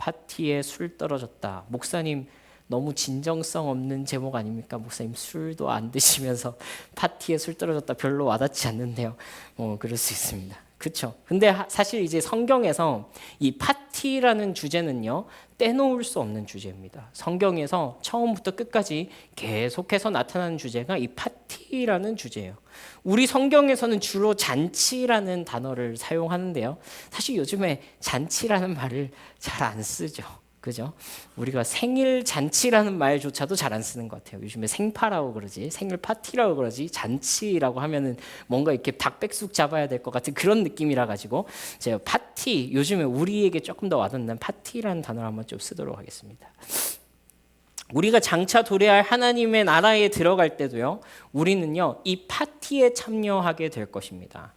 파티에 술 떨어졌다. 목사님 너무 진정성 없는 제목 아닙니까? 목사님 술도 안 드시면서 파티에 술 떨어졌다 별로 와닿지 않는데요. 그럴 수 있습니다. 그렇죠. 근데 사실 이제 성경에서 이 파티라는 주제는요, 떼놓을 수 없는 주제입니다. 성경에서 처음부터 끝까지 계속해서 나타나는 주제가 이 파티라는 주제예요. 우리 성경에서는 주로 잔치라는 단어를 사용하는데요. 사실 요즘에 잔치라는 말을 잘 안 쓰죠. 그죠? 우리가 생일 잔치라는 말조차도 잘 안 쓰는 것 같아요. 요즘에 생파라고 그러지, 생일 파티라고 그러지, 잔치라고 하면은 뭔가 이렇게 닭백숙 잡아야 될 것 같은 그런 느낌이라 가지고 제가 파티, 요즘에 우리에게 조금 더 와닿는 파티라는 단어를 한번 좀 쓰도록 하겠습니다. 우리가 장차 도래할 하나님의 나라에 들어갈 때도요, 우리는요 이 파티에 참여하게 될 것입니다.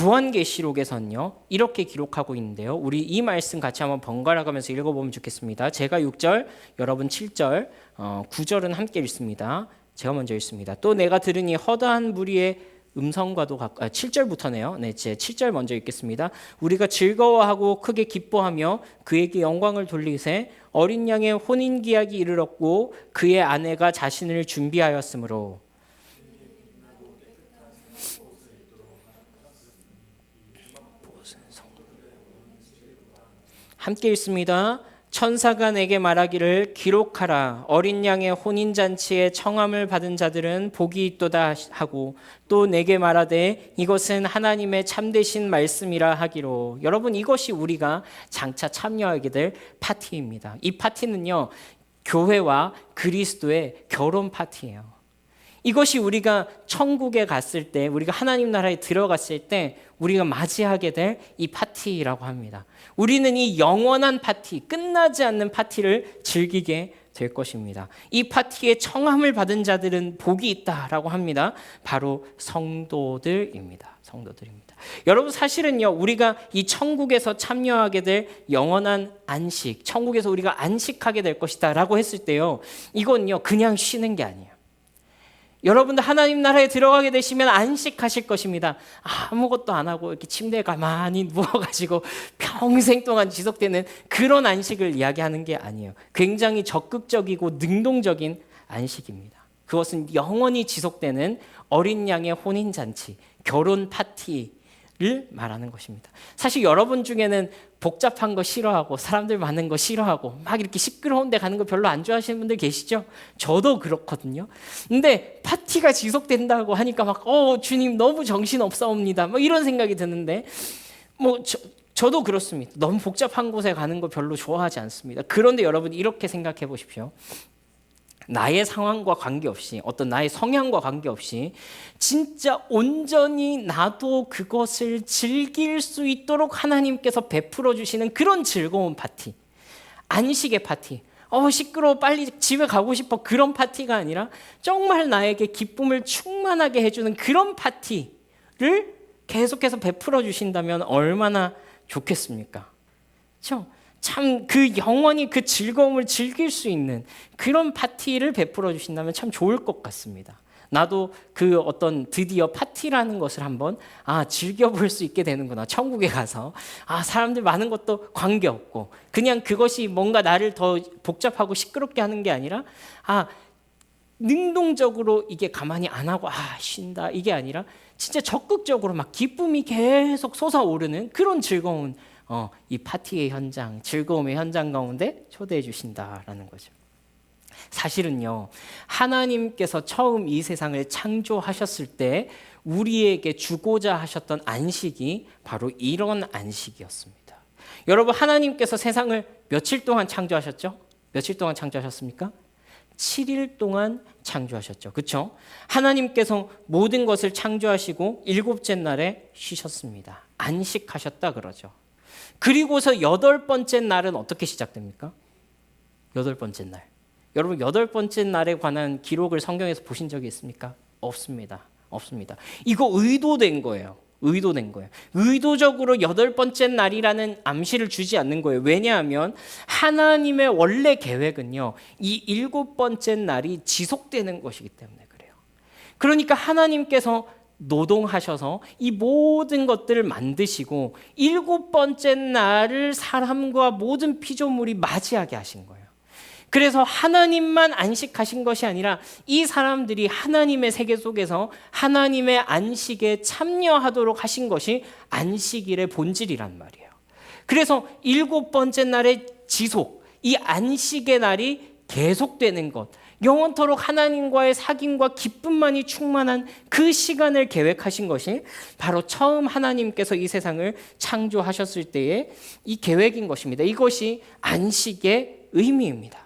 요한계시록에서는요 이렇게 기록하고 있는데요. 우리 이 말씀 같이 한번 번갈아 가면서 읽어보면 좋겠습니다. 제가 6절, 여러분 7절, 9절은 함께 읽습니다. 제가 먼저 읽습니다. 또 내가 들으니 허다한 무리의 음성과도 7절부터네요. 네, 제 7절 먼저 읽겠습니다. 우리가 즐거워하고 크게 기뻐하며 그에게 영광을 돌리세 어린 양의 혼인기약이 이르렀고 그의 아내가 자신을 준비하였으므로. 함께 읽습니다. 천사가 내게 말하기를 기록하라. 어린 양의 혼인잔치에 청함을 받은 자들은 복이 있도다 하고 또 내게 말하되 이것은 하나님의 참되신 말씀이라 하기로. 여러분, 이것이 우리가 장차 참여하게 될 파티입니다. 이 파티는요, 교회와 그리스도의 결혼 파티예요. 이것이 우리가 천국에 갔을 때, 우리가 하나님 나라에 들어갔을 때 우리가 맞이하게 될 이 파티라고 합니다. 우리는 이 영원한 파티, 끝나지 않는 파티를 즐기게 될 것입니다. 이 파티에 청함을 받은 자들은 복이 있다라고 합니다. 바로 성도들입니다. 성도들입니다. 여러분, 사실은요, 우리가 이 천국에서 참여하게 될 영원한 안식, 천국에서 우리가 안식하게 될 것이다라고 했을 때요, 이건요 그냥 쉬는 게 아니에요. 여러분들 하나님 나라에 들어가게 되시면 안식하실 것입니다. 아무것도 안 하고 이렇게 침대에 가만히 누워가지고 평생 동안 지속되는 그런 안식을 이야기하는 게 아니에요. 굉장히 적극적이고 능동적인 안식입니다. 그것은 영원히 지속되는 어린 양의 혼인잔치, 결혼 파티를 말하는 것입니다. 사실 여러분 중에는 복잡한 거 싫어하고 사람들 많은 거 싫어하고 막 이렇게 시끄러운 데 가는 거 별로 안 좋아하시는 분들 계시죠? 저도 그렇거든요. 근데 파티가 지속된다고 하니까 막 주님 너무 정신없사옵니다 뭐 이런 생각이 드는데, 저도 그렇습니다. 너무 복잡한 곳에 가는 거 별로 좋아하지 않습니다. 그런데 여러분, 이렇게 생각해 보십시오. 나의 상황과 관계없이, 어떤 나의 성향과 관계없이 진짜 온전히 나도 그것을 즐길 수 있도록 하나님께서 베풀어 주시는 그런 즐거운 파티, 안식의 파티, 시끄러워 빨리 집에 가고 싶어, 그런 파티가 아니라 정말 나에게 기쁨을 충만하게 해주는 그런 파티를 계속해서 베풀어 주신다면 얼마나 좋겠습니까? 그렇죠? 참 그 영원히 그 즐거움을 즐길 수 있는 그런 파티를 베풀어 주신다면 참 좋을 것 같습니다. 나도 그 어떤 드디어 파티라는 것을 한번 즐겨볼 수 있게 되는구나. 천국에 가서 사람들 많은 것도 관계없고 그냥 그것이 뭔가 나를 더 복잡하고 시끄럽게 하는 게 아니라 능동적으로 이게 가만히 안 하고 쉰다 이게 아니라 진짜 적극적으로 막 기쁨이 계속 솟아오르는 그런 즐거운 이 파티의 현장, 즐거움의 현장 가운데 초대해 주신다라는 거죠. 사실은요, 하나님께서 처음 이 세상을 창조하셨을 때 우리에게 주고자 하셨던 안식이 바로 이런 안식이었습니다. 여러분, 하나님께서 세상을 며칠 동안 창조하셨죠? 며칠 동안 창조하셨습니까? 7일 동안 창조하셨죠. 그렇죠? 하나님께서 모든 것을 창조하시고 7째 날에 쉬셨습니다. 안식하셨다 그러죠. 그리고서 8번째 날은 어떻게 시작됩니까? 8번째 날. 여러분, 8번째 날에 관한 기록을 성경에서 보신 적이 있습니까? 없습니다. 없습니다. 이거 의도된 거예요. 의도된 거예요. 의도적으로 8번째 날이라는 암시를 주지 않는 거예요. 왜냐하면 하나님의 원래 계획은요, 이 7번째 날이 지속되는 것이기 때문에 그래요. 그러니까 하나님께서 노동하셔서 이 모든 것들을 만드시고 7번째 날을 사람과 모든 피조물이 맞이하게 하신 거예요. 그래서 하나님만 안식하신 것이 아니라 이 사람들이 하나님의 세계 속에서 하나님의 안식에 참여하도록 하신 것이 안식일의 본질이란 말이에요. 그래서 7번째 날의 지속, 이 안식의 날이 계속되는 것, 영원토록 하나님과의 사귐과 기쁨만이 충만한 그 시간을 계획하신 것이 바로 처음 하나님께서 이 세상을 창조하셨을 때의 이 계획인 것입니다. 이것이 안식의 의미입니다.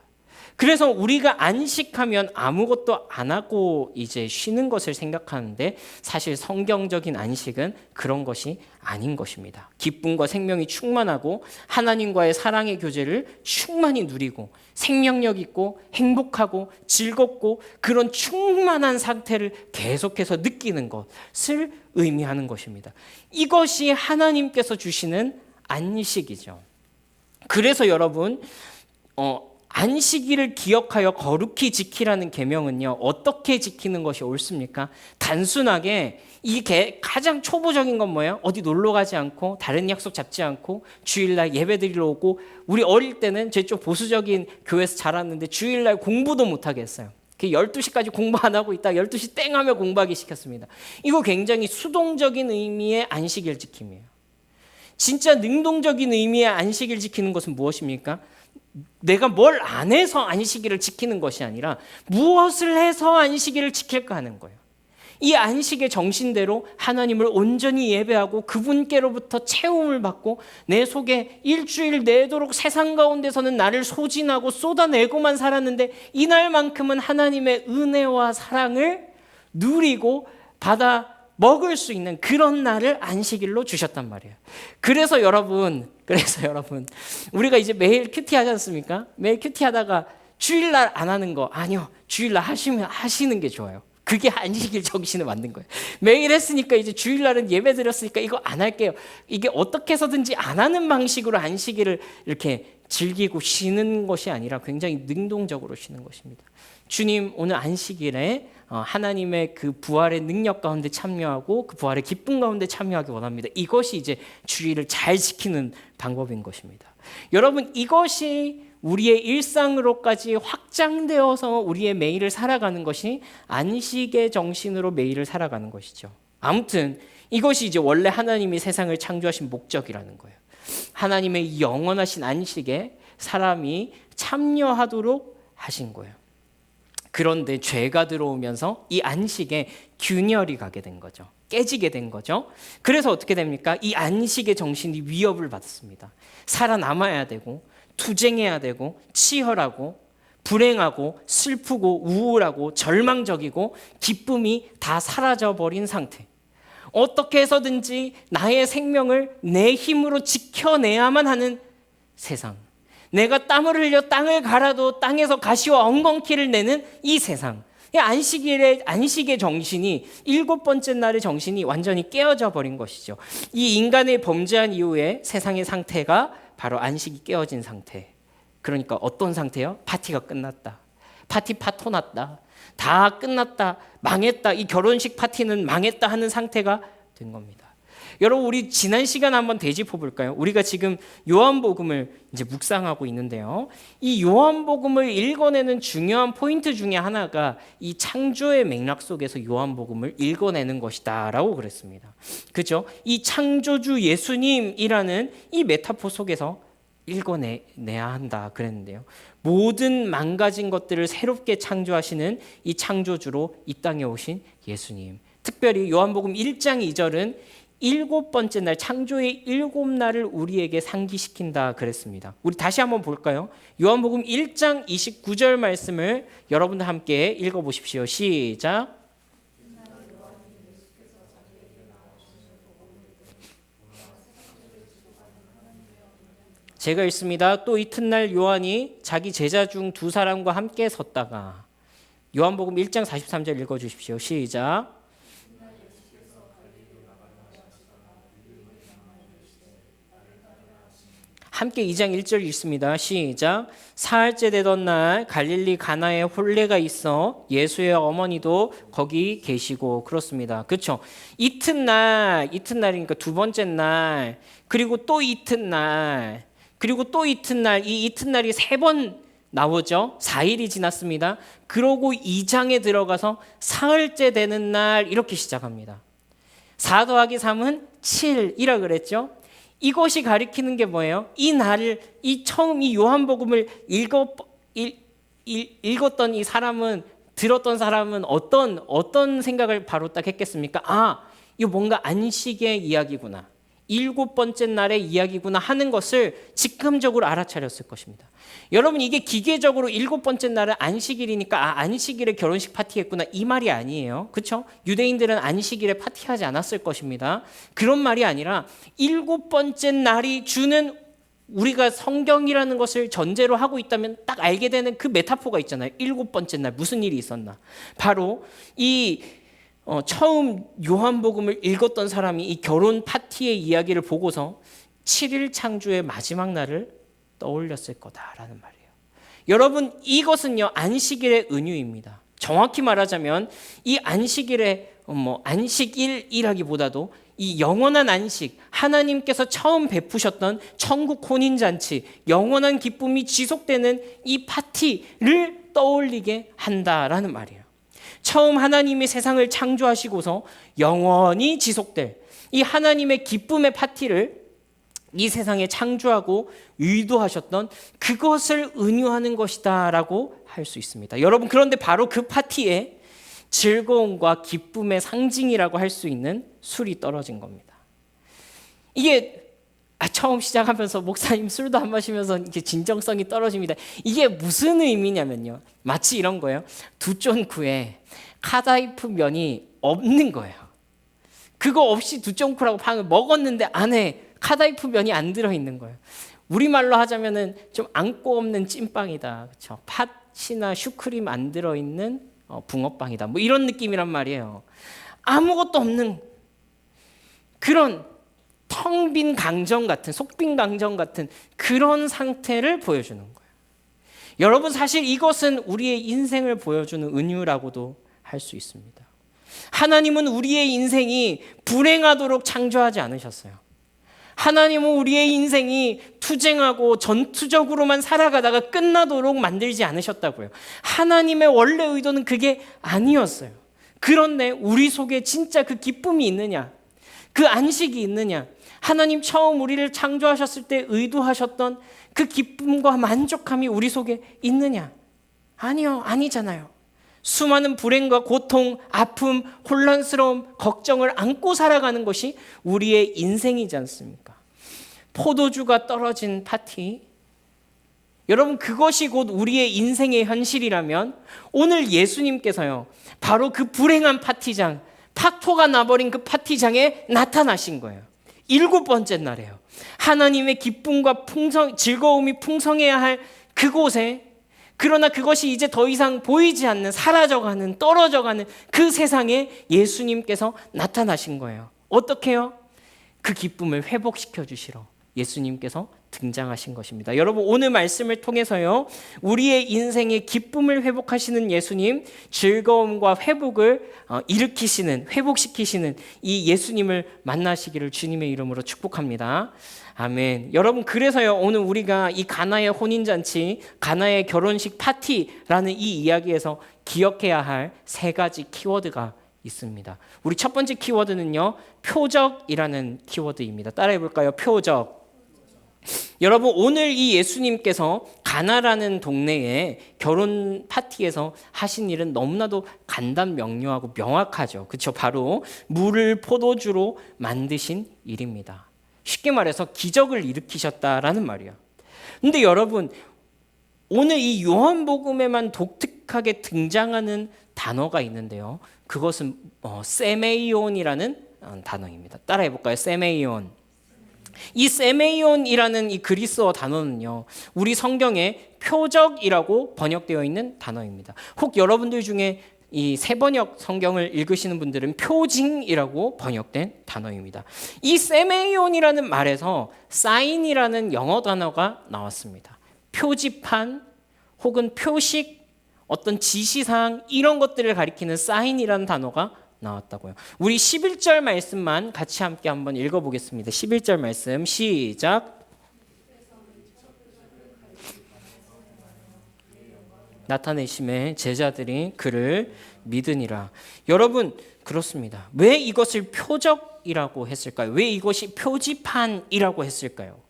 그래서 우리가 안식하면 아무것도 안 하고 이제 쉬는 것을 생각하는데 사실 성경적인 안식은 그런 것이 아닌 것입니다. 기쁨과 생명이 충만하고 하나님과의 사랑의 교제를 충만히 누리고 생명력 있고 행복하고 즐겁고 그런 충만한 상태를 계속해서 느끼는 것을 의미하는 것입니다. 이것이 하나님께서 주시는 안식이죠. 그래서 여러분 안식일을 기억하여 거룩히 지키라는 계명은요, 어떻게 지키는 것이 옳습니까? 단순하게 가장 초보적인 건 뭐예요? 어디 놀러 가지 않고 다른 약속 잡지 않고 주일날 예배 드리러 오고, 우리 어릴 때는 제 좀 보수적인 교회에서 자랐는데 주일날 공부도 못하게 했어요. 12시까지 공부 안 하고 있다 12시 땡 하며 공부하기 시켰습니다. 이거 굉장히 수동적인 의미의 안식일 지킴이에요. 진짜 능동적인 의미의 안식일 지키는 것은 무엇입니까? 내가 뭘 안 해서 안식일을 지키는 것이 아니라 무엇을 해서 안식일을 지킬까 하는 거예요. 이 안식의 정신대로 하나님을 온전히 예배하고 그분께로부터 채움을 받고 내 속에 일주일 내도록 세상 가운데서는 나를 소진하고 쏟아내고만 살았는데 이날만큼은 하나님의 은혜와 사랑을 누리고 받아 먹을 수 있는 그런 날을 안식일로 주셨단 말이에요. 그래서 여러분 우리가 이제 매일 큐티 하지 않습니까? 매일 큐티 하다가 주일날 안 하는 거 아니요. 주일날 하시는 게 좋아요. 그게 안식일 정신을 만든 거예요. 매일 했으니까 이제 주일날은 예배 드렸으니까 이거 안 할게요. 이게 어떻게 해서든지 안 하는 방식으로 안식일을 이렇게 즐기고 쉬는 것이 아니라 굉장히 능동적으로 쉬는 것입니다. 주님 오늘 안식일에 하나님의 그 부활의 능력 가운데 참여하고 그 부활의 기쁨 가운데 참여하기 원합니다. 이것이 이제 주일을 잘 지키는 방법인 것입니다. 여러분 이것이 우리의 일상으로까지 확장되어서 우리의 매일을 살아가는 것이 안식의 정신으로 매일을 살아가는 것이죠. 아무튼 이것이 이제 원래 하나님이 세상을 창조하신 목적이라는 거예요. 하나님의 영원하신 안식에 사람이 참여하도록 하신 거예요. 그런데 죄가 들어오면서 이 안식에 균열이 가게 된 거죠. 깨지게 된 거죠. 그래서 어떻게 됩니까? 이 안식의 정신이 위협을 받습니다. 살아남아야 되고 투쟁해야 되고 치열하고 불행하고 슬프고 우울하고 절망적이고 기쁨이 다 사라져버린 상태. 어떻게 해서든지 나의 생명을 내 힘으로 지켜내야만 하는 세상. 내가 땀을 흘려 땅을 갈아도 땅에서 가시와 엉겅퀴를 내는 이 세상. 안식의 정신이 7번째 날의 정신이 완전히 깨어져 버린 것이죠. 이 인간의 범죄한 이후에 세상의 상태가 바로 안식이 깨어진 상태. 그러니까 어떤 상태요? 파티가 끝났다. 파티 파토 났다. 다 끝났다. 망했다. 이 결혼식 파티는 망했다 하는 상태가 된 겁니다. 여러분 우리 지난 시간 한번 되짚어 볼까요? 우리가 지금 요한복음을 이제 묵상하고 있는데요. 이 요한복음을 읽어내는 중요한 포인트 중에 하나가 이 창조의 맥락 속에서 요한복음을 읽어내는 것이다라고 그랬습니다. 그죠? 이 창조주 예수님이라는 이 메타포 속에서 읽어내야 한다 그랬는데요. 모든 망가진 것들을 새롭게 창조하시는 이 창조주로 이 땅에 오신 예수님. 특별히 요한복음 1장 2절은 7번째 날 창조의 7날을 우리에게 상기시킨다 그랬습니다. 우리 다시 한번 볼까요? 요한복음 1장 29절 말씀을 여러분들 함께 읽어보십시오. 시작. 제가 읽습니다. 또 이튿날 요한이 자기 제자 중 2사람과 함께 섰다가 요한복음 1장 43절 읽어주십시오. 시작. 함께 2장 1절 읽습니다. 시작. 사흘째 되던 날 갈릴리 가나에 혼례가 있어 예수의 어머니도 거기 계시고. 그렇습니다. 그렇죠. 이튿날이니까 두 번째 날, 그리고 또 이튿날, 그리고 또 이튿날, 이 이튿날이 세 번 나오죠. 4일이 지났습니다. 그러고 2장에 들어가서 사흘째 되는 날 이렇게 시작합니다. 4 더하기 3은 7이라 그랬죠. 이것이 가리키는 게 뭐예요? 이 날을, 처음 이 요한복음을 읽었던 이 사람은, 들었던 사람은 어떤 생각을 바로 딱 했겠습니까? 아, 이거 뭔가 안식의 이야기구나, 7번째 날의 이야기구나 하는 것을 직감적으로 알아차렸을 것입니다. 여러분, 이게 기계적으로 7번째 날은 안식일이니까 안식일에 결혼식 파티했구나 이 말이 아니에요. 그렇죠? 유대인들은 안식일에 파티하지 않았을 것입니다. 그런 말이 아니라 7번째 날이 주는, 우리가 성경이라는 것을 전제로 하고 있다면 딱 알게 되는 그 메타포가 있잖아요. 7번째 날 무슨 일이 있었나. 바로 이 처음 요한복음을 읽었던 사람이 이 결혼 파티의 이야기를 보고서 7일 창조의 마지막 날을 떠올렸을 거다라는 말이에요. 여러분, 이것은요 안식일의 은유입니다. 정확히 말하자면 이 안식일의 안식일이라기보다도 이 영원한 안식, 하나님께서 처음 베푸셨던 천국 혼인잔치, 영원한 기쁨이 지속되는 이 파티를 떠올리게 한다라는 말이에요. 처음 하나님이 세상을 창조하시고서 영원히 지속될 이 하나님의 기쁨의 파티를 이 세상에 창조하고 의도하셨던 그것을 은유하는 것이다라고 할 수 있습니다. 여러분, 그런데 바로 그 파티에 즐거움과 기쁨의 상징이라고 할 수 있는 술이 떨어진 겁니다. 이게 처음 시작하면서 목사님 술도 안 마시면서 이렇게 진정성이 떨어집니다. 이게 무슨 의미냐면요, 마치 이런 거예요. 두쫀쿠에 카다이프 면이 없는 거예요. 그거 없이 두쫀쿠라고 빵을 먹었는데 안에 카다이프 면이 안 들어있는 거예요. 우리말로 하자면은 좀 안고 없는 찐빵이다, 그렇죠? 팥이나 슈크림 안 들어있는 붕어빵이다, 뭐 이런 느낌이란 말이에요. 아무것도 없는 그런 텅 빈 강정 같은, 속빈 강정 같은 그런 상태를 보여주는 거예요. 여러분, 사실 이것은 우리의 인생을 보여주는 은유라고도 할 수 있습니다. 하나님은 우리의 인생이 불행하도록 창조하지 않으셨어요. 하나님은 우리의 인생이 투쟁하고 전투적으로만 살아가다가 끝나도록 만들지 않으셨다고요. 하나님의 원래 의도는 그게 아니었어요. 그런데 우리 속에 진짜 그 기쁨이 있느냐, 그 안식이 있느냐, 하나님 처음 우리를 창조하셨을 때 의도하셨던 그 기쁨과 만족함이 우리 속에 있느냐? 아니요, 아니잖아요. 수많은 불행과 고통, 아픔, 혼란스러움, 걱정을 안고 살아가는 것이 우리의 인생이지 않습니까? 포도주가 떨어진 파티, 여러분, 그것이 곧 우리의 인생의 현실이라면 오늘 예수님께서요 바로 그 불행한 파티장, 파토가 나버린 그 파티장에 나타나신 거예요. 7번째 날이에요. 하나님의 기쁨과 즐거움이 풍성해야 할 그곳에, 그러나 그것이 이제 더 이상 보이지 않는, 사라져가는, 떨어져가는 그 세상에 예수님께서 나타나신 거예요. 어떻게요? 그 기쁨을 회복시켜 주시러 예수님께서 등장하신 것입니다. 여러분, 오늘 말씀을 통해서요 우리의 인생의 기쁨을 회복하시는 예수님, 즐거움과 회복을 회복시키시는 이 예수님을 만나시기를 주님의 이름으로 축복합니다. 아멘. 여러분, 그래서요 오늘 우리가 이 가나의 혼인잔치, 가나의 결혼식 파티라는 이 이야기에서 기억해야 할 3가지 키워드가 있습니다. 우리 첫 번째 키워드는요 표적이라는 키워드입니다. 따라해 볼까요? 표적. 여러분, 오늘 이 예수님께서 가나라는 동네에 결혼 파티에서 하신 일은 너무나도 간단 명료하고 명확하죠. 그렇죠? 바로 물을 포도주로 만드신 일입니다. 쉽게 말해서 기적을 일으키셨다라는 말이에요. 근데 여러분, 오늘 이 요한복음에만 독특하게 등장하는 단어가 있는데요. 그것은 세메이온이라는 단어입니다. 따라해 볼까요? 세메이온. 이 세메이온이라는 이 그리스어 단어는요 우리 성경에 표적이라고 번역되어 있는 단어입니다. 혹 여러분들 중에 이 세번역 성경을 읽으시는 분들은 표징이라고 번역된 단어입니다. 이 세메이온이라는 말에서 사인이라는 영어 단어가 나왔습니다. 표지판 혹은 표식, 어떤 지시사항 이런 것들을 가리키는 사인이라는 단어가 나왔다고요. 우리 11절 말씀만 같이 함께 한번 읽어보겠습니다. 11절 말씀 시작. 나타내심에 제자들이 그를 믿으니라. 여러분 그렇습니다. 왜 이것을 표적이라고 했을까요? 왜 이것이 표지판이라고 했을까요?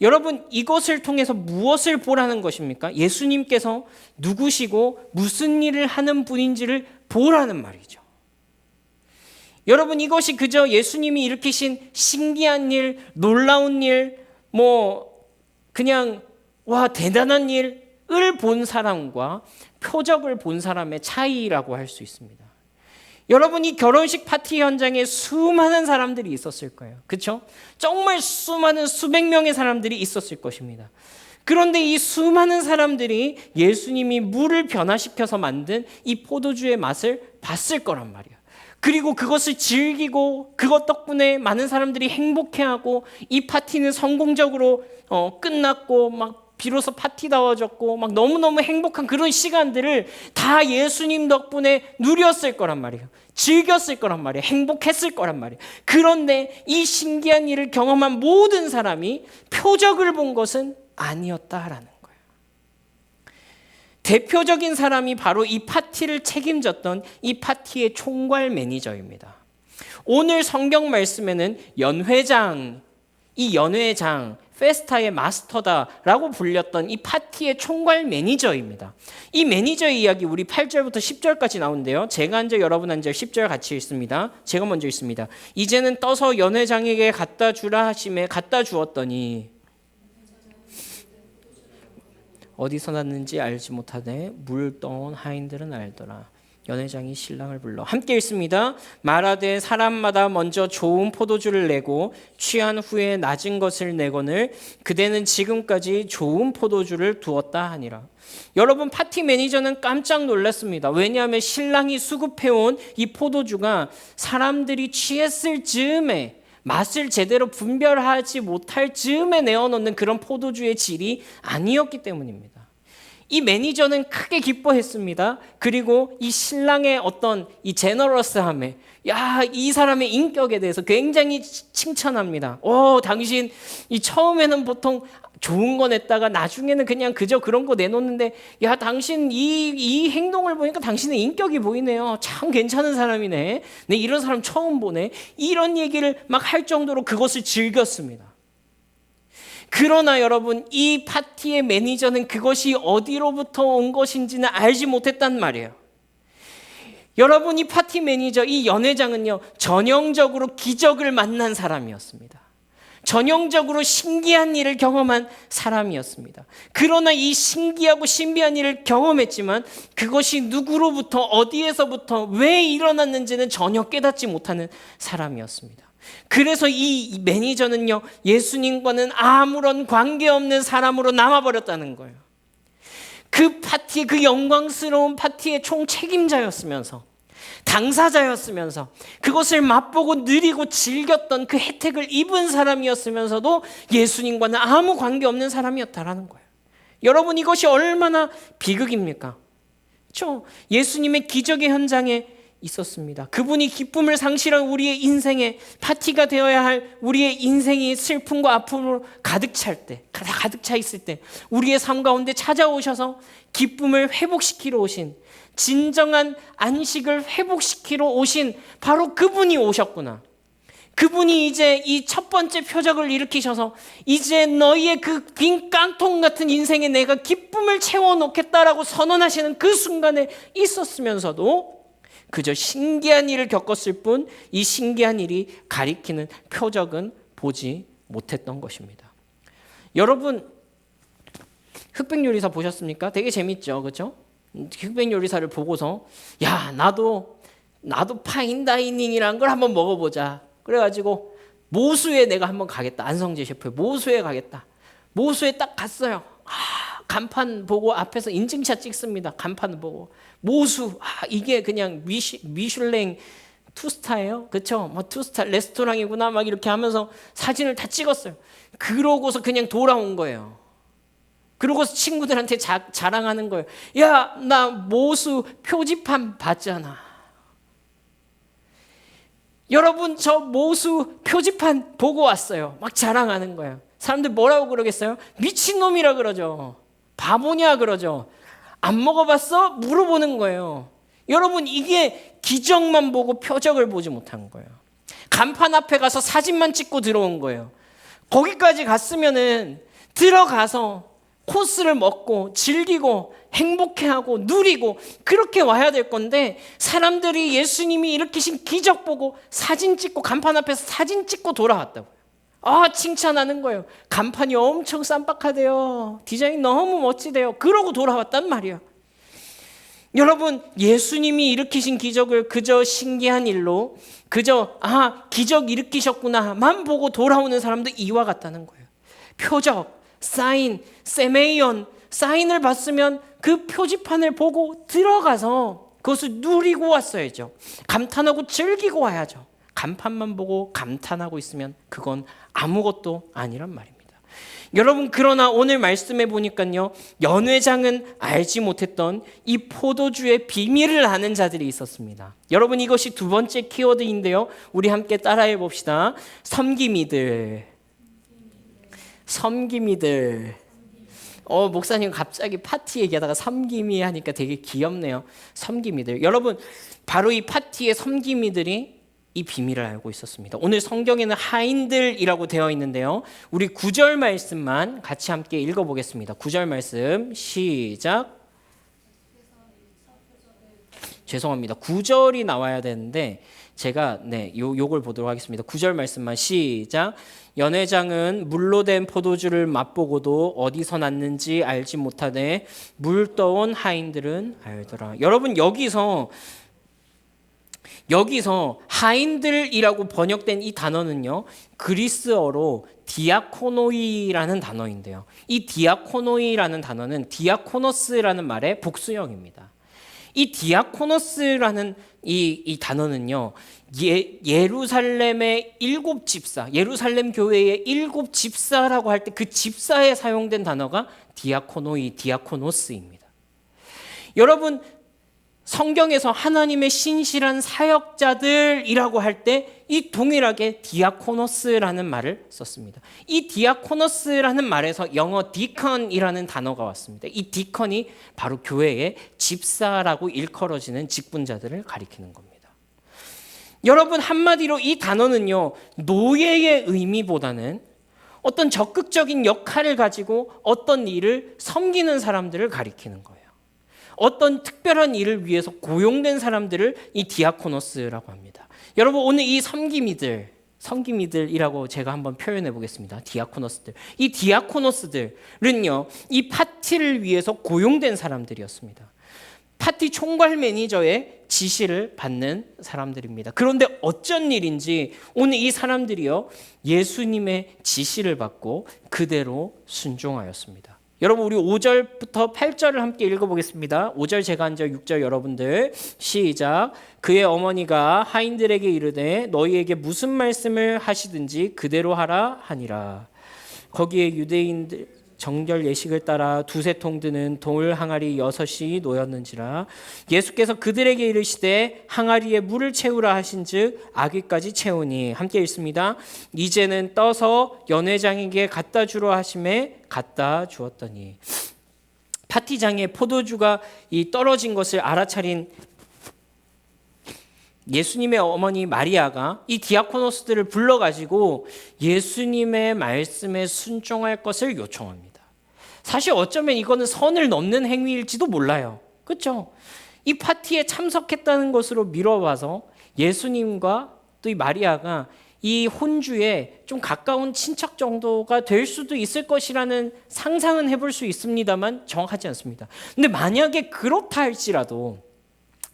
여러분 이것을 통해서 무엇을 보라는 것입니까? 예수님께서 누구시고 무슨 일을 하는 분인지를 보라는 말이죠. 여러분 이것이 그저 예수님이 일으키신 신기한 일, 놀라운 일, 그냥 대단한 일을 본 사람과 표적을 본 사람의 차이라고 할 수 있습니다. 여러분 이 결혼식 파티 현장에 수많은 사람들이 있었을 거예요. 그렇죠? 정말 수많은 수백 명의 사람들이 있었을 것입니다. 그런데 이 수많은 사람들이 예수님이 물을 변화시켜서 만든 이 포도주의 맛을 봤을 거란 말이에요. 그리고 그것을 즐기고 그것 덕분에 많은 사람들이 행복해하고 이 파티는 성공적으로 끝났고 비로소 파티다워졌고 너무너무 행복한 그런 시간들을 다 예수님 덕분에 누렸을 거란 말이에요. 즐겼을 거란 말이에요. 행복했을 거란 말이에요. 그런데 이 신기한 일을 경험한 모든 사람이 표적을 본 것은 아니었다라는 거예요. 대표적인 사람이 바로 이 파티를 책임졌던 이 파티의 총괄 매니저입니다. 오늘 성경 말씀에는 연회장, 이 연회장, 페스타의 마스터다라고 불렸던 이 파티의 총괄 매니저입니다. 이 매니저의 이야기 우리 8절부터 10절까지 나오는데요. 제가 한 절, 여러분 한 절, 10절 같이 읽습니다. 제가 먼저 읽습니다. 이제는 떠서 연회장에게 갖다 주라 하심에 갖다 주었더니 어디서 났는지 알지 못하되 물 떠온 하인들은 알더라. 연회장이 신랑을 불러 함께 읽습니다. 말하되 사람마다 먼저 좋은 포도주를 내고 취한 후에 낮은 것을 내거늘 그대는 지금까지 좋은 포도주를 두었다 하니라. 여러분 파티 매니저는 깜짝 놀랐습니다. 왜냐하면 신랑이 수급해온 이 포도주가 사람들이 취했을 즈음에 맛을 제대로 분별하지 못할 즈음에 내어놓는 그런 포도주의 질이 아니었기 때문입니다. 이 매니저는 크게 기뻐했습니다. 그리고 이 신랑의 어떤 이 제너러스함에 이 사람의 인격에 대해서 굉장히 칭찬합니다. 당신 이 처음에는 보통 좋은 거 냈다가 나중에는 그냥 그저 그런 거 내놓는데 당신 이 행동을 보니까 당신의 인격이 보이네요. 참 괜찮은 사람이네. 네, 이런 사람 처음 보네. 이런 얘기를 막 할 정도로 그것을 즐겼습니다. 그러나 여러분 이 파티의 매니저는 그것이 어디로부터 온 것인지는 알지 못했단 말이에요. 여러분 이 파티 매니저, 이 연회장은요 전형적으로 기적을 만난 사람이었습니다. 전형적으로 신기한 일을 경험한 사람이었습니다. 그러나 이 신기하고 신비한 일을 경험했지만 그것이 누구로부터 어디에서부터 왜 일어났는지는 전혀 깨닫지 못하는 사람이었습니다. 그래서 이 매니저는요 예수님과는 아무런 관계없는 사람으로 남아버렸다는 거예요. 그 파티, 그 영광스러운 파티의 총책임자였으면서 당사자였으면서 그것을 맛보고 누리고 즐겼던 그 혜택을 입은 사람이었으면서도 예수님과는 아무 관계없는 사람이었다라는 거예요. 여러분 이것이 얼마나 비극입니까? 그렇죠? 예수님의 기적의 현장에 있었습니다. 그분이 기쁨을 상실한 우리의 인생에 파티가 되어야 할 우리의 인생이 슬픔과 아픔으로 가득 차 있을 때 우리의 삶 가운데 찾아오셔서 기쁨을 회복시키러 오신 진정한 안식을 회복시키러 오신 바로 그분이 오셨구나. 그분이 이제 이 첫 번째 표적을 일으키셔서 이제 너희의 그 빈 깡통 같은 인생에 내가 기쁨을 채워놓겠다라고 선언하시는 그 순간에 있었으면서도 그저 신기한 일을 겪었을 뿐 이 신기한 일이 가리키는 표적은 보지 못했던 것입니다. 여러분 흑백요리사 보셨습니까? 되게 재밌죠, 그렇죠? 흑백요리사를 보고서 나도 파인다이닝이라는 걸 한번 먹어보자. 그래가지고 모수에 내가 한번 가겠다. 안성재 셰프의 모수에 가겠다. 모수에 딱 갔어요. 간판 보고 앞에서 인증샷 찍습니다. 간판을 보고 모수, 이게 그냥 미슐랭 투스타예요, 그렇죠? 뭐 투스타 레스토랑이구나 막 이렇게 하면서 사진을 다 찍었어요. 그러고서 그냥 돌아온 거예요. 그러고서 친구들한테 자랑하는 거예요. 야, 나 모수 표지판 봤잖아. 여러분, 저 모수 표지판 보고 왔어요. 막 자랑하는 거예요. 사람들 뭐라고 그러겠어요? 미친놈이라 그러죠. 바보냐 그러죠. 안 먹어봤어? 물어보는 거예요. 여러분, 이게 기적만 보고 표적을 보지 못한 거예요. 간판 앞에 가서 사진만 찍고 들어온 거예요. 거기까지 갔으면은 들어가서 코스를 먹고 즐기고 행복해하고 누리고 그렇게 와야 될 건데, 사람들이 예수님이 일으키신 기적 보고 사진 찍고 간판 앞에서 사진 찍고 돌아왔다고요. 칭찬하는 거예요. 간판이 엄청 쌈박하대요. 디자인 너무 멋지대요. 그러고 돌아왔단 말이에요. 여러분, 예수님이 일으키신 기적을 그저 신기한 일로, 그저 기적 일으키셨구나만 보고 돌아오는 사람도 이와 같다는 거예요. 표적, 사인, 세메이온, 사인을 봤으면 그 표지판을 보고 들어가서 그것을 누리고 왔어야죠. 감탄하고 즐기고 와야죠. 간판만 보고 감탄하고 있으면 그건 아무것도 아니란 말입니다. 여러분, 그러나 오늘 말씀해 보니까요, 연회장은 알지 못했던 이 포도주의 비밀을 아는 자들이 있었습니다. 여러분, 이것이 두 번째 키워드인데요, 우리 함께 따라해 봅시다. 섬김이들. 목사님 갑자기 파티 얘기하다가 섬김이 하니까 되게 귀엽네요. 섬김이들. 여러분, 바로 이 파티의 섬김이들이 이 비밀을 알고 있었습니다. 오늘 성경에는 하인들이라고 되어 있는데요, 우리 9절 말씀만 같이 함께 읽어보겠습니다. 9절 말씀 시작. 죄송합니다. 9절이 나와야 되는데 제가 요걸 보도록 하겠습니다. 9절 말씀만 시작. 연회장은 물로 된 포도주를 맛보고도 어디서 났는지 알지 못하되 물 떠온 하인들은 알더라. 여러분, 여기서 하인들이라고 번역된 이 단어는요, 그리스어로 디아코노이라는 단어인데요, 이 디아코노이라는 단어는 디아코노스라는 말의 복수형입니다. 이 디아코노스라는 이 단어는요, 예루살렘의 7집사, 예루살렘 교회의 7집사라고 할 때 그 집사에 사용된 단어가 디아코노이, 디아코노스입니다. 여러분, 성경에서 하나님의 신실한 사역자들이라고 할 때 이 동일하게 디아코노스라는 말을 썼습니다. 이 디아코노스라는 말에서 영어 디컨이라는 단어가 왔습니다. 이 디컨이 바로 교회의 집사라고 일컬어지는 직분자들을 가리키는 겁니다. 여러분, 한마디로 이 단어는요, 노예의 의미보다는 어떤 적극적인 역할을 가지고 어떤 일을 섬기는 사람들을 가리키는 거예요. 어떤 특별한 일을 위해서 고용된 사람들을 이 디아코노스라고 합니다. 여러분, 오늘 이 섬김이들이라고 제가 한번 표현해 보겠습니다. 디아코노스들. 이 디아코노스들은요, 이 파티를 위해서 고용된 사람들이었습니다. 파티 총괄 매니저의 지시를 받는 사람들입니다. 그런데 어쩐 일인지 오늘 이 사람들이요, 예수님의 지시를 받고 그대로 순종하였습니다. 여러분, 우리 5절부터 8절을 함께 읽어보겠습니다. 5절 제가 한 절, 6절 여러분들 시작. 그의 어머니가 하인들에게 이르되 너희에게 무슨 말씀을 하시든지 그대로 하라 하니라. 거기에 유대인들 정결 예식을 따라 두세 통 드는 돌 항아리 6이 놓였는지라. 예수께서 그들에게 이르시되 항아리에 물을 채우라 하신즉 아귀까지 채우니. 함께 읽습니다. 이제는 떠서 연회장에게 갖다 주라 하심에 갖다 주었더니. 파티장에 포도주가 떨어진 것을 알아차린 예수님의 어머니 마리아가 이 디아코노스들을 불러가지고 예수님의 말씀에 순종할 것을 요청합니다. 사실 어쩌면 이거는 선을 넘는 행위일지도 몰라요. 그렇죠? 이 파티에 참석했다는 것으로 미뤄봐서 예수님과 또 이 마리아가 이 혼주에 좀 가까운 친척 정도가 될 수도 있을 것이라는 상상은 해볼 수 있습니다만 정확하지 않습니다. 근데 만약에 그렇다 할지라도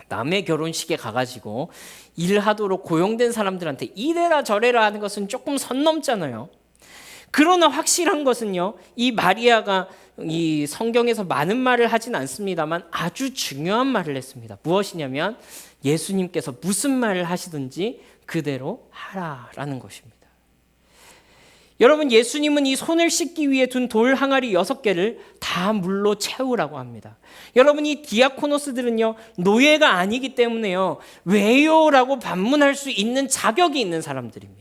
남의 결혼식에 가가지고 일하도록 고용된 사람들한테 이래라 저래라 하는 것은 조금 선 넘잖아요. 그러나 확실한 것은요, 이 마리아가 이 성경에서 많은 말을 하진 않습니다만 아주 중요한 말을 했습니다. 무엇이냐면 예수님께서 무슨 말을 하시든지 그대로 하라라는 것입니다. 여러분, 예수님은 이 손을 씻기 위해 둔 돌 항아리 6개를 다 물로 채우라고 합니다. 여러분, 이 디아코노스들은요, 노예가 아니기 때문에요, 왜요라고 반문할 수 있는 자격이 있는 사람들입니다.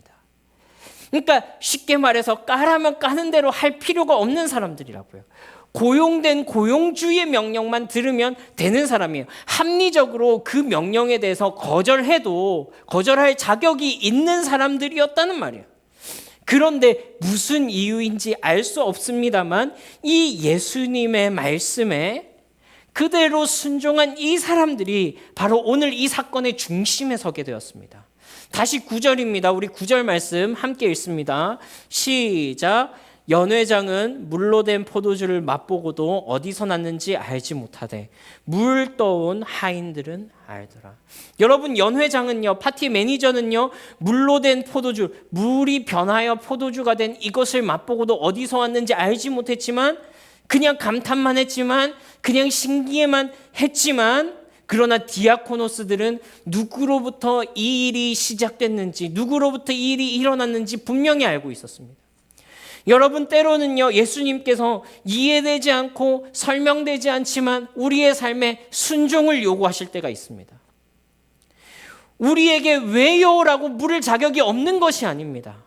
그러니까 쉽게 말해서 까라면 까는 대로 할 필요가 없는 사람들이라고요. 고용된 고용주의 명령만 들으면 되는 사람이에요. 합리적으로 그 명령에 대해서 거절해도 거절할 자격이 있는 사람들이었다는 말이에요. 그런데 무슨 이유인지 알 수 없습니다만 이 예수님의 말씀에 그대로 순종한 이 사람들이 바로 오늘 이 사건의 중심에 서게 되었습니다. 다시 9절입니다. 우리 9절 말씀 함께 읽습니다. 시작. 연회장은 물로 된 포도주를 맛보고도 어디서 났는지 알지 못하되 물 떠온 하인들은 알더라. 여러분, 연회장은요, 파티 매니저는요, 물로 된 포도주, 물이 변하여 포도주가 된 이것을 맛보고도 어디서 왔는지 알지 못했지만 그냥 감탄만 했지만 그냥 신기해만 했지만 그러나 디아코노스들은 누구로부터 이 일이 시작됐는지 누구로부터 이 일이 일어났는지 분명히 알고 있었습니다. 여러분, 때로는요, 예수님께서 이해되지 않고 설명되지 않지만 우리의 삶에 순종을 요구하실 때가 있습니다. 우리에게 왜요라고 물을 자격이 없는 것이 아닙니다.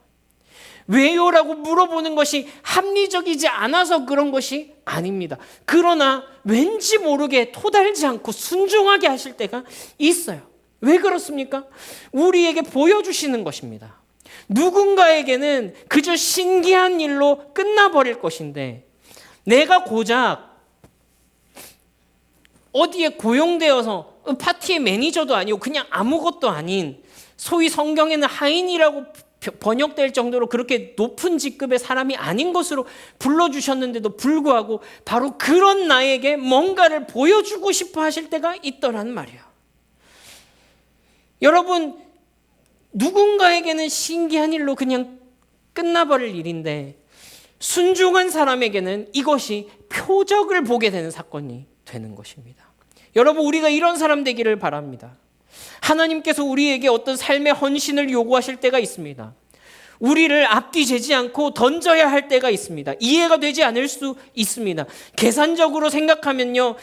왜요라고 물어보는 것이 합리적이지 않아서 그런 것이 아닙니다. 그러나 왠지 모르게 토달지 않고 순종하게 하실 때가 있어요. 왜 그렇습니까? 우리에게 보여주시는 것입니다. 누군가에게는 그저 신기한 일로 끝나버릴 것인데 내가 고작 어디에 고용되어서 파티의 매니저도 아니고 그냥 아무것도 아닌 소위 성경에는 하인이라고 번역될 정도로 그렇게 높은 직급의 사람이 아닌 것으로 불러주셨는데도 불구하고 바로 그런 나에게 뭔가를 보여주고 싶어 하실 때가 있더란 말이에요. 여러분, 누군가에게는 신기한 일로 그냥 끝나버릴 일인데 순종한 사람에게는 이것이 표적을 보게 되는 사건이 되는 것입니다. 여러분, 우리가 이런 사람 되기를 바랍니다. 하나님께서 우리에게 어떤 삶의 헌신을 요구하실 때가 있습니다. 우리를 앞뒤 재지 않고 던져야 할 때가 있습니다. 이해가 되지 않을 수 있습니다. 계산적으로 생각하면요,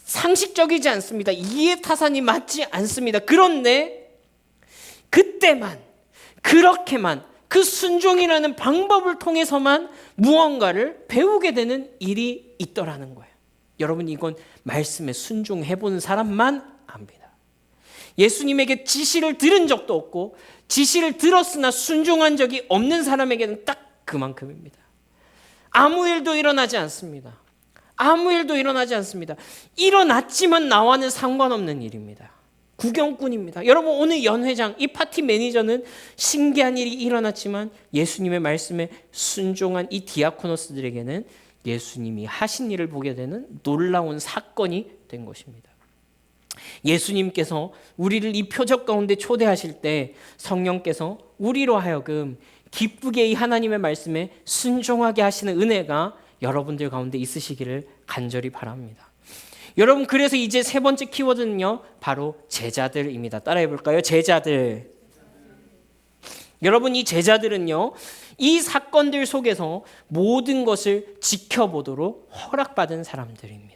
상식적이지 않습니다. 이해타산이 맞지 않습니다. 그런데 그때만, 그렇게만, 그 순종이라는 방법을 통해서만 무언가를 배우게 되는 일이 있더라는 거예요. 여러분, 이건 말씀에 순종해보는 사람만 압니다. 예수님에게 지시를 들은 적도 없고 지시를 들었으나 순종한 적이 없는 사람에게는 딱 그만큼입니다. 아무 일도 일어나지 않습니다. 아무 일도 일어나지 않습니다. 일어났지만 나와는 상관없는 일입니다. 구경꾼입니다. 여러분, 오늘 연회장, 이 파티 매니저는 신기한 일이 일어났지만 예수님의 말씀에 순종한 이 디아코노스들에게는 예수님이 하신 일을 보게 되는 놀라운 사건이 된 것입니다. 예수님께서 우리를 이 표적 가운데 초대하실 때 성령께서 우리로 하여금 기쁘게 이 하나님의 말씀에 순종하게 하시는 은혜가 여러분들 가운데 있으시기를 간절히 바랍니다. 여러분, 그래서 이제 세 번째 키워드는요, 바로 제자들입니다. 따라해 볼까요? 제자들. 여러분, 이 제자들은요, 이 사건들 속에서 모든 것을 지켜보도록 허락받은 사람들입니다.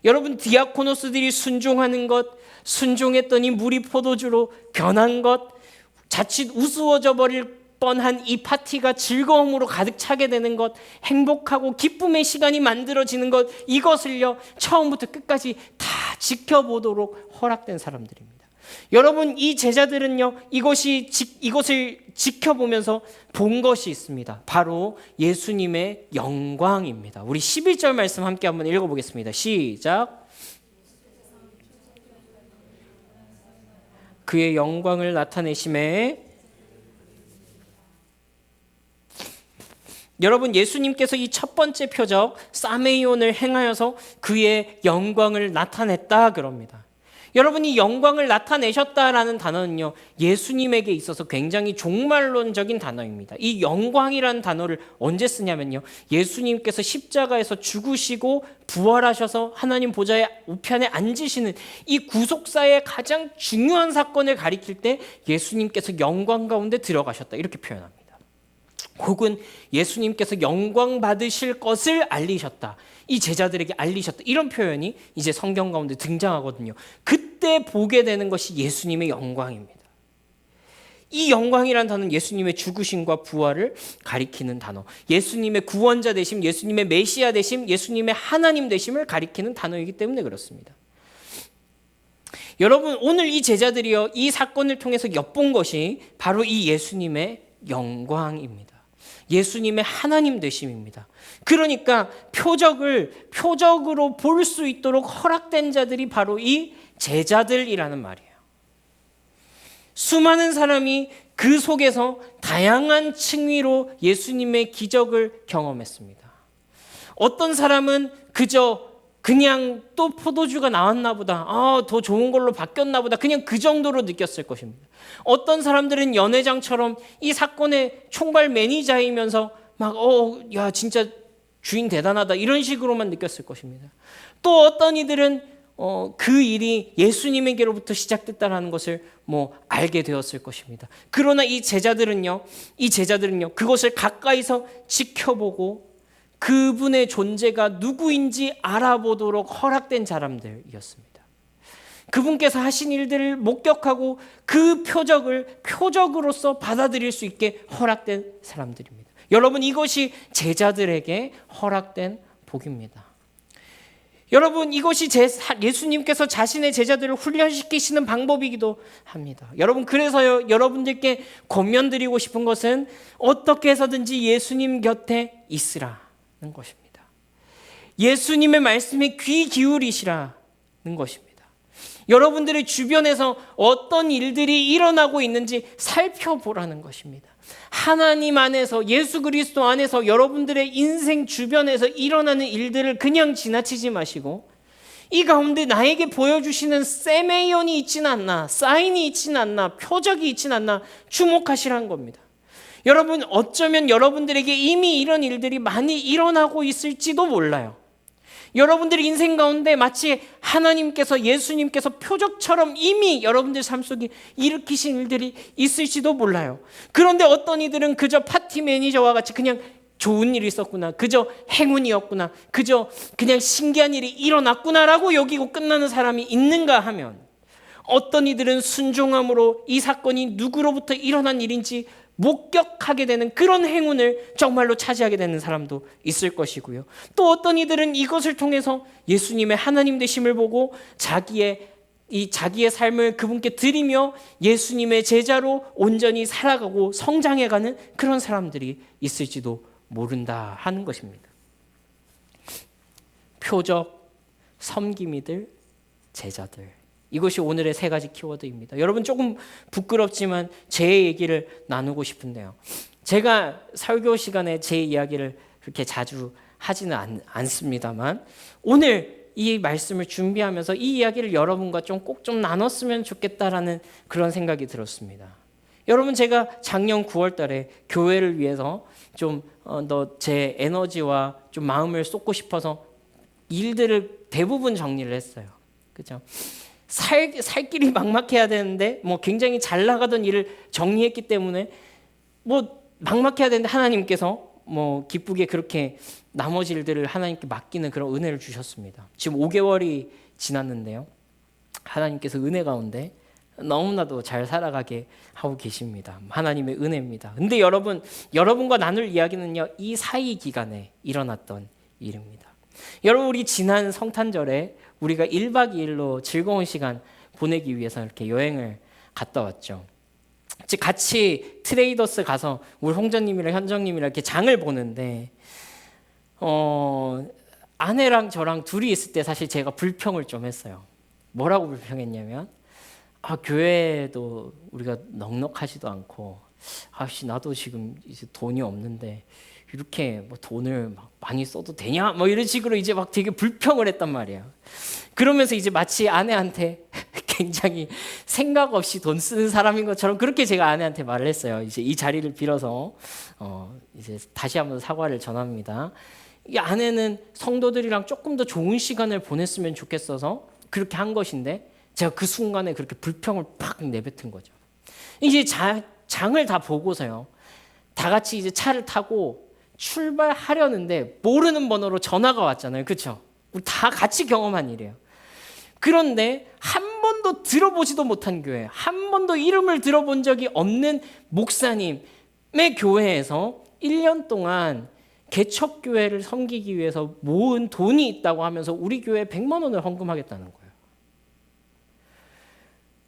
여러분, 디아코노스들이 순종하는 것, 순종했더니 물이 포도주로 변한 것, 자칫 우스워져 버릴 뻔한 이 파티가 즐거움으로 가득 차게 되는 것, 행복하고 기쁨의 시간이 만들어지는 것, 이것을요, 처음부터 끝까지 다 지켜보도록 허락된 사람들입니다. 여러분, 이 제자들은요, 이것을 지켜보면서 본 것이 있습니다. 바로 예수님의 영광입니다. 우리 11절 말씀 함께 한번 읽어보겠습니다. 시작. 그의 영광을 나타내심에. 여러분, 예수님께서 이 첫 번째 표적 사메이온을 행하여서 그의 영광을 나타냈다 그럽니다. 여러분이 영광을 나타내셨다라는 단어는요, 예수님에게 있어서 굉장히 종말론적인 단어입니다. 이 영광이라는 단어를 언제 쓰냐면요, 예수님께서 십자가에서 죽으시고 부활하셔서 하나님 보좌의 우편에 앉으시는 이 구속사의 가장 중요한 사건을 가리킬 때 예수님께서 영광 가운데 들어가셨다, 이렇게 표현합니다. 혹은 예수님께서 영광 받으실 것을 알리셨다, 이 제자들에게 알리셨다, 이런 표현이 이제 성경 가운데 등장하거든요. 그때 보게 되는 것이 예수님의 영광입니다. 이 영광이라는 단어는 예수님의 죽으심과 부활을 가리키는 단어, 예수님의 구원자 되심, 예수님의 메시아 되심, 예수님의 하나님 되심을 가리키는 단어이기 때문에 그렇습니다. 여러분, 오늘 이 제자들이요, 이 사건을 통해서 엿본 것이 바로 이 예수님의 영광입니다. 예수님의 하나님 되심입니다. 그러니까 표적으로 볼 수 있도록 허락된 자들이 바로 이 제자들이라는 말이에요. 수많은 사람이 그 속에서 다양한 층위로 예수님의 기적을 경험했습니다. 어떤 사람은 그냥 또 포도주가 나왔나 보다, 더 좋은 걸로 바뀌었나 보다, 그냥 그 정도로 느꼈을 것입니다. 어떤 사람들은 연회장처럼 이 사건의 총괄 매니저이면서 막 야 진짜 주인 대단하다, 이런 식으로만 느꼈을 것입니다. 또 어떤 이들은 그 일이 예수님에게로부터 시작됐다는 것을 알게 되었을 것입니다. 그러나 이 제자들은요 그것을 가까이서 지켜보고 그분의 존재가 누구인지 알아보도록 허락된 사람들이었습니다. 그분께서 하신 일들을 목격하고 그 표적으로서 받아들일 수 있게 허락된 사람들입니다. 여러분, 이것이 제자들에게 허락된 복입니다. 여러분, 이것이 예수님께서 자신의 제자들을 훈련시키시는 방법이기도 합니다. 여러분, 그래서요, 여러분들께 권면드리고 싶은 것은 어떻게 해서든지 예수님 곁에 있으라는 것입니다. 예수님의 말씀에 귀 기울이시라는 것입니다. 여러분들의 주변에서 어떤 일들이 일어나고 있는지 살펴보라는 것입니다. 하나님 안에서, 예수 그리스도 안에서 여러분들의 인생 주변에서 일어나는 일들을 그냥 지나치지 마시고 이 가운데 나에게 보여주시는 세메이온이 있지는 않나, 사인이 있지는 않나, 표적이 있지는 않나 주목하시라는 겁니다. 여러분, 어쩌면 여러분들에게 이미 이런 일들이 많이 일어나고 있을지도 몰라요. 여러분들의 인생 가운데 마치 하나님께서, 예수님께서 표적처럼 이미 여러분들 삶 속에 일으키신 일들이 있을지도 몰라요. 그런데 어떤 이들은 그저 파티 매니저와 같이 그냥 좋은 일이 있었구나, 그저 행운이었구나, 그저 그냥 신기한 일이 일어났구나라고 여기고 끝나는 사람이 있는가 하면, 어떤 이들은 순종함으로 이 사건이 누구로부터 일어난 일인지 목격하게 되는 그런 행운을 정말로 차지하게 되는 사람도 있을 것이고요. 또 어떤 이들은 이것을 통해서 예수님의 하나님 되심을 보고 자기의 삶을 그분께 드리며 예수님의 제자로 온전히 살아가고 성장해가는 그런 사람들이 있을지도 모른다 하는 것입니다. 표적, 섬김이들, 제자들, 이것이 오늘의 세 가지 키워드입니다. 여러분, 조금 부끄럽지만 제 얘기를 나누고 싶은데요, 제가 설교 시간에 제 이야기를 그렇게 자주 하지는 않습니다만 오늘 이 말씀을 준비하면서 이 이야기를 여러분과 꼭 좀 나눴으면 좋겠다라는 그런 생각이 들었습니다. 여러분, 제가 작년 9월 달에 교회를 위해서 좀 제 에너지와 좀 마음을 쏟고 싶어서 일들을 대부분 정리를 했어요. 그죠? 살 길이 막막해야 되는데 굉장히 잘 나가던 일을 정리했기 때문에 막막해야 되는데 하나님께서 기쁘게 그렇게 나머지 일들을 하나님께 맡기는 그런 은혜를 주셨습니다. 지금 5개월이 지났는데요, 하나님께서 은혜 가운데 너무나도 잘 살아가게 하고 계십니다. 하나님의 은혜입니다. 근데 여러분과 나눌 이야기는요, 이 사이 기간에 일어났던 일입니다. 여러분, 우리 지난 성탄절에 우리가 1박 2일로 즐거운 시간 보내기 위해서 이렇게 여행을 갔다 왔죠. 같이 트레이더스 가서 우리 홍전님이랑 현정님이랑 이렇게 장을 보는데 아내랑 저랑 둘이 있을 때 사실 제가 불평을 좀 했어요. 뭐라고 불평했냐면, 교회도 우리가 넉넉하지도 않고, 나도 지금 이제 돈이 없는데 이렇게 돈을 많이 써도 되냐? 이런 식으로 이제 되게 불평을 했단 말이에요. 그러면서 이제 마치 아내한테 굉장히 생각 없이 돈 쓰는 사람인 것처럼 그렇게 제가 아내한테 말을 했어요. 이제 이 자리를 빌어서 이제 다시 한번 사과를 전합니다. 이 아내는 성도들이랑 조금 더 좋은 시간을 보냈으면 좋겠어서 그렇게 한 것인데 제가 그 순간에 그렇게 불평을 팍 내뱉은 거죠. 이제 장을 다 보고서요. 다 같이 이제 차를 타고 출발하려는데 모르는 번호로 전화가 왔잖아요. 그렇죠? 우리 다 같이 경험한 일이에요. 그런데 한 번도 들어보지도 못한 교회, 한 번도 이름을 들어본 적이 없는 목사님의 교회에서 1년 동안 개척교회를 섬기기 위해서 모은 돈이 있다고 하면서 우리 교회에 100만 원을 헌금하겠다는 거예요.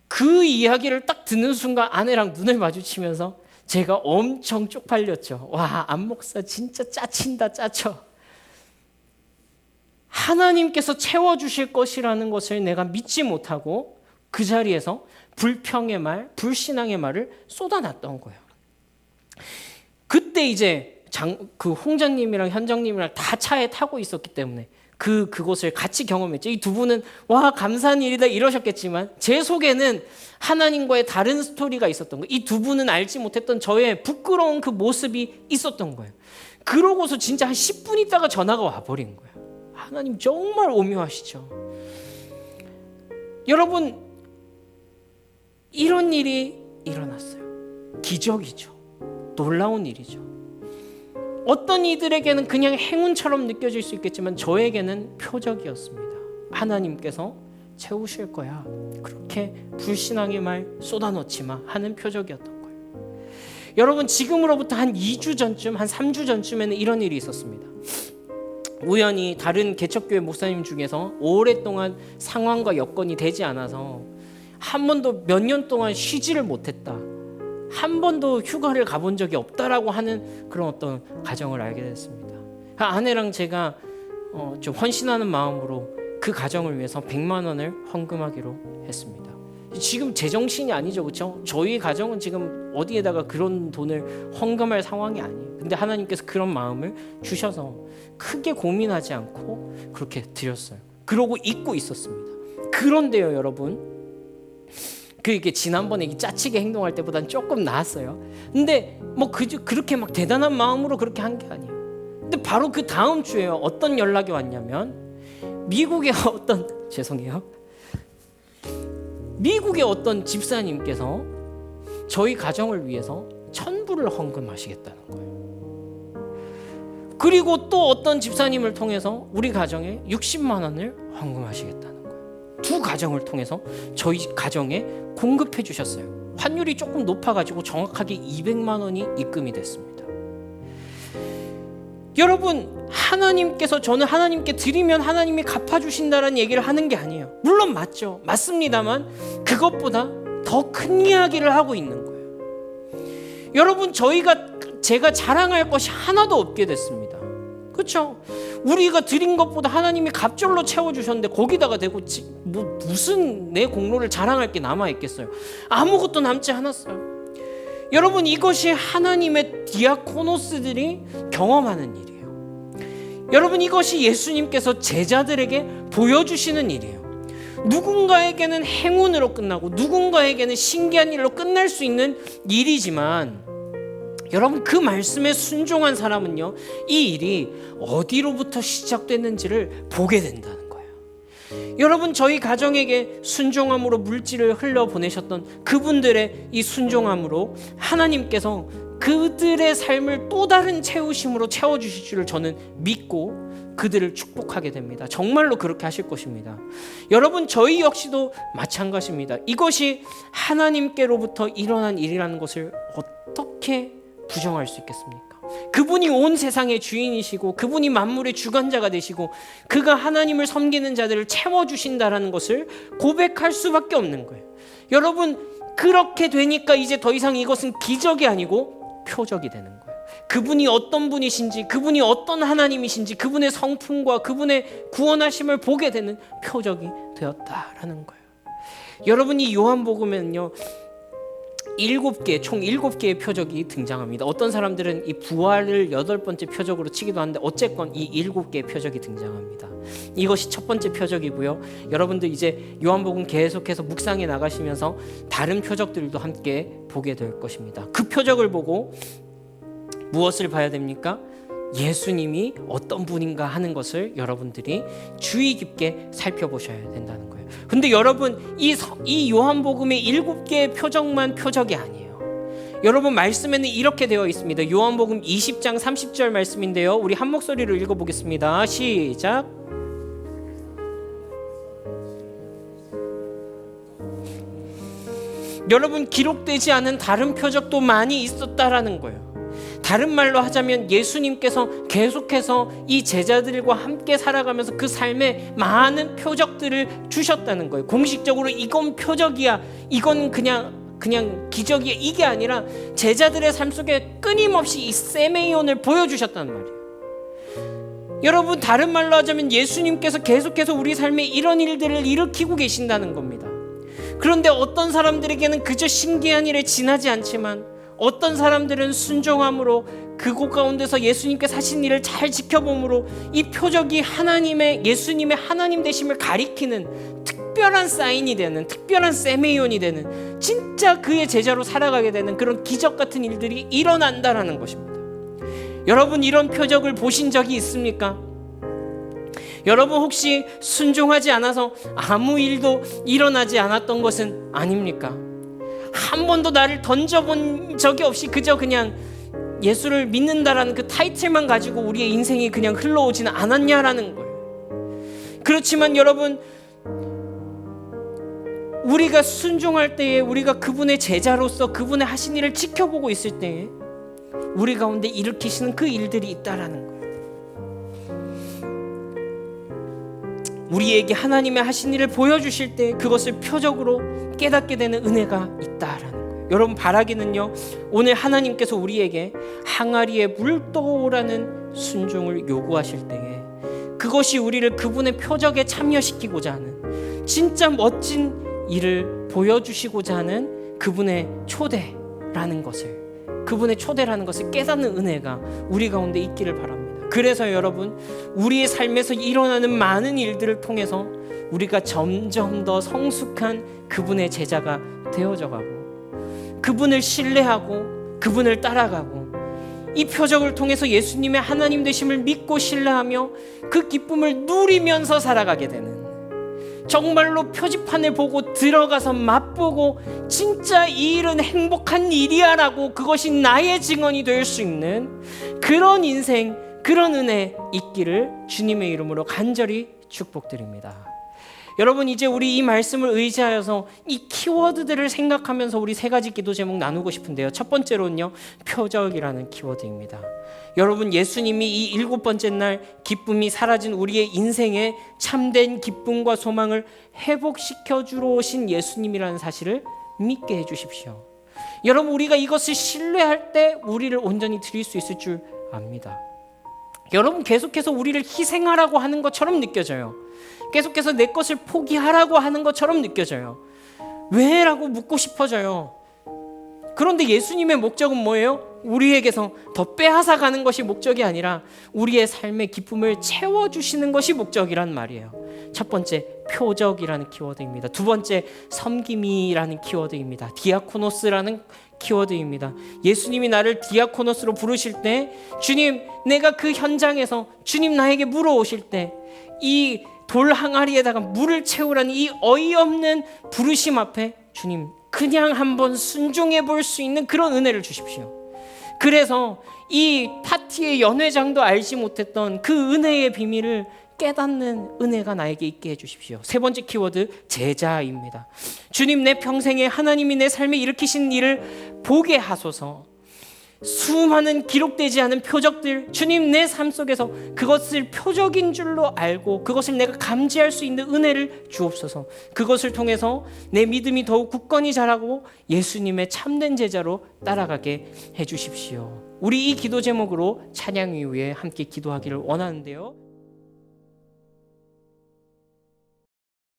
그 이야기를 딱 듣는 순간 아내랑 눈을 마주치면서 제가 엄청 쪽팔렸죠. 와, 안 목사 진짜 짜친다, 짜쳐. 하나님께서 채워주실 것이라는 것을 내가 믿지 못하고 그 자리에서 불평의 말, 불신앙의 말을 쏟아놨던 거예요. 그때 이제 그 홍자님이랑 현정님이랑 다 차에 타고 있었기 때문에 그곳을 같이 경험했죠. 이 두 분은 와, 감사한 일이다 이러셨겠지만 제 속에는 하나님과의 다른 스토리가 있었던 거예요. 이 두 분은 알지 못했던 저의 부끄러운 그 모습이 있었던 거예요. 그러고서 진짜 한 10분 있다가 전화가 와버린 거예요. 하나님 정말 오묘하시죠. 여러분, 이런 일이 일어났어요. 기적이죠. 놀라운 일이죠. 어떤 이들에게는 그냥 행운처럼 느껴질 수 있겠지만 저에게는 표적이었습니다. 하나님께서 채우실 거야. 그렇게 불신앙의 말 쏟아놓지 마 하는 표적이었던 거예요. 여러분, 지금으로부터 한 2주 전쯤, 한 3주 전쯤에는 이런 일이 있었습니다. 우연히 다른 개척교회 목사님 중에서 오랫동안 상황과 여건이 되지 않아서 한 번도 몇 년 동안 쉬지를 못했다, 한 번도 휴가를 가본 적이 없다라고 하는 그런 어떤 가정을 알게 됐습니다. 아내랑 제가 좀 헌신하는 마음으로 그 가정을 위해서 100만 원을 헌금하기로 했습니다. 지금 제정신이 아니죠, 그렇죠? 저희 가정은 지금 어디에다가 그런 돈을 헌금할 상황이 아니에요. 근데 하나님께서 그런 마음을 주셔서 크게 고민하지 않고 그렇게 드렸어요. 그러고 잊고 있었습니다. 그런데요, 여러분, 이게 지난번에 짜치게 행동할 때보다는 조금 나았어요. 근데 뭐 그렇게 막 대단한 마음으로 그렇게 한 게 아니에요. 근데 바로 그 다음 주에 어떤 연락이 왔냐면 미국의 미국의 어떤 집사님께서 저희 가정을 위해서 1,000불을 헌금하시겠다는 거예요. 그리고 또 어떤 집사님을 통해서 우리 가정에 60만 원을 헌금하시겠다는 거예요. 두 가정을 통해서 저희 가정에 공급해 주셨어요. 환율이 조금 높아가지고 정확하게 200만 원이 입금이 됐습니다. 여러분, 하나님께서, 저는 하나님께 드리면 하나님이 갚아주신다는 얘기를 하는 게 아니에요. 물론 맞죠. 맞습니다만 그것보다 더 큰 이야기를 하고 있는 거예요. 여러분, 제가 자랑할 것이 하나도 없게 됐습니다. 그렇죠? 우리가 드린 것보다 하나님이 갑절로 채워주셨는데 거기다가 대고 무슨 내 공로를 자랑할 게 남아있겠어요? 아무것도 남지 않았어요. 여러분, 이것이 하나님의 디아코노스들이 경험하는 일이에요. 여러분, 이것이 예수님께서 제자들에게 보여주시는 일이에요. 누군가에게는 행운으로 끝나고 누군가에게는 신기한 일로 끝날 수 있는 일이지만 여러분, 그 말씀에 순종한 사람은요, 이 일이 어디로부터 시작됐는지를 보게 된다는 거예요. 여러분, 저희 가정에게 순종함으로 물질을 흘려보내셨던 그분들의 이 순종함으로 하나님께서 그들의 삶을 또 다른 채우심으로 채워주실 줄을 저는 믿고 그들을 축복하게 됩니다. 정말로 그렇게 하실 것입니다. 여러분, 저희 역시도 마찬가지입니다. 이것이 하나님께로부터 일어난 일이라는 것을 어떻게 부정할 수 있겠습니까? 그분이 온 세상의 주인이시고 그분이 만물의 주관자가 되시고 그가 하나님을 섬기는 자들을 채워주신다라는 것을 고백할 수밖에 없는 거예요. 여러분, 그렇게 되니까 이제 더 이상 이것은 기적이 아니고 표적이 되는 거예요. 그분이 어떤 분이신지, 그분이 어떤 하나님이신지, 그분의 성품과 그분의 구원하심을 보게 되는 표적이 되었다라는 거예요. 여러분, 이 요한복음에는요, 총 7개의 표적이 등장합니다. 어떤 사람들은 이 부활을 8번째 표적으로 치기도 하는데 어쨌건 이 7개의 표적이 등장합니다. 이것이 첫 번째 표적이고요. 여러분들 이제 요한복음 계속해서 묵상해 나가시면서 다른 표적들도 함께 보게 될 것입니다. 그 표적을 보고 무엇을 봐야 됩니까? 예수님이 어떤 분인가 하는 것을 여러분들이 주의 깊게 살펴보셔야 된다는 거예요. 근데 여러분 이 요한복음의 7개의 표적만 표적이 아니에요. 여러분 말씀에는 이렇게 되어 있습니다. 요한복음 20장 30절 말씀인데요. 우리 한 목소리로 읽어보겠습니다. 시작. 여러분 기록되지 않은 다른 표적도 많이 있었다라는 거예요. 다른 말로 하자면 예수님께서 계속해서 이 제자들과 함께 살아가면서 그 삶에 많은 표적들을 주셨다는 거예요. 공식적으로 이건 표적이야, 이건 그냥 기적이야, 이게 아니라 제자들의 삶 속에 끊임없이 이 세메이온을 보여주셨다는 말이에요. 여러분 다른 말로 하자면 예수님께서 계속해서 우리 삶에 이런 일들을 일으키고 계신다는 겁니다. 그런데 어떤 사람들에게는 그저 신기한 일에 지나지 않지만 어떤 사람들은 순종함으로 그곳 가운데서 예수님께서 하신 일을 잘 지켜봄으로 이 표적이 예수님의 하나님 되심을 가리키는 특별한 사인이 되는, 특별한 세메이온이 되는, 진짜 그의 제자로 살아가게 되는 그런 기적 같은 일들이 일어난다라는 것입니다. 여러분 이런 표적을 보신 적이 있습니까? 여러분 혹시 순종하지 않아서 아무 일도 일어나지 않았던 것은 아닙니까? 한 번도 나를 던져본 적이 없이 그저 그냥 예수를 믿는다라는 그 타이틀만 가지고 우리의 인생이 그냥 흘러오지는 않았냐라는 거예요. 그렇지만 여러분 우리가 순종할 때에, 우리가 그분의 제자로서 그분의 하신 일을 지켜보고 있을 때에 우리 가운데 일으키시는 그 일들이 있다라는 거예요. 우리에게 하나님의 하신 일을 보여주실 때 그것을 표적으로 깨닫게 되는 은혜가 있다라는 거예요. 여러분 바라기는요, 오늘 하나님께서 우리에게 항아리에 물 떠오라는 순종을 요구하실 때에 그것이 우리를 그분의 표적에 참여시키고자 하는 진짜 멋진 일을 보여주시고자 하는 그분의 초대라는 것을 깨닫는 은혜가 우리 가운데 있기를 바랍니다. 그래서 여러분 우리의 삶에서 일어나는 많은 일들을 통해서 우리가 점점 더 성숙한 그분의 제자가 되어져 가고 그분을 신뢰하고 그분을 따라가고 이 표적을 통해서 예수님의 하나님 되심을 믿고 신뢰하며 그 기쁨을 누리면서 살아가게 되는, 정말로 표지판을 보고 들어가서 맛보고 진짜 이 일은 행복한 일이야 라고 그것이 나의 증언이 될 수 있는 그런 인생, 그런 은혜 있기를 주님의 이름으로 간절히 축복드립니다. 여러분 이제 우리 이 말씀을 의지하여서 이 키워드들을 생각하면서 우리 3가지 기도 제목 나누고 싶은데요. 첫 번째로는요, 표적이라는 키워드입니다. 여러분 예수님이 이 7번째 날 기쁨이 사라진 우리의 인생에 참된 기쁨과 소망을 회복시켜 주러 오신 예수님이라는 사실을 믿게 해주십시오. 여러분 우리가 이것을 신뢰할 때 우리를 온전히 드릴 수 있을 줄 압니다. 여러분 계속해서 우리를 희생하라고 하는 것처럼 느껴져요. 계속해서 내 것을 포기하라고 하는 것처럼 느껴져요. 왜? 라고 묻고 싶어져요. 그런데 예수님의 목적은 뭐예요? 우리에게서 더 빼앗아가는 것이 목적이 아니라 우리의 삶의 기쁨을 채워주시는 것이 목적이란 말이에요. 첫 번째 표적이라는 키워드입니다. 두 번째 섬김이라는 키워드입니다. 디아코노스라는 키워드입니다. 예수님이 나를 디아코노스로 부르실 때, 주님 내가 그 현장에서 주님 나에게 물어오실 때 이 돌 항아리에다가 물을 채우라는 이 어이없는 부르심 앞에 주님 그냥 한번 순종해 볼 수 있는 그런 은혜를 주십시오. 그래서 이 파티의 연회장도 알지 못했던 그 은혜의 비밀을 깨닫는 은혜가 나에게 있게 해주십시오. 세 번째 키워드 제자입니다. 주님 내 평생에 하나님이 내 삶에 일으키신 일을 보게 하소서. 수많은 기록되지 않은 표적들, 주님 내 삶 속에서 그것을 표적인 줄로 알고 그것을 내가 감지할 수 있는 은혜를 주옵소서. 그것을 통해서 내 믿음이 더욱 굳건히 자라고 예수님의 참된 제자로 따라가게 해주십시오. 우리 이 기도 제목으로 찬양 이후에 함께 기도하기를 원하는데요.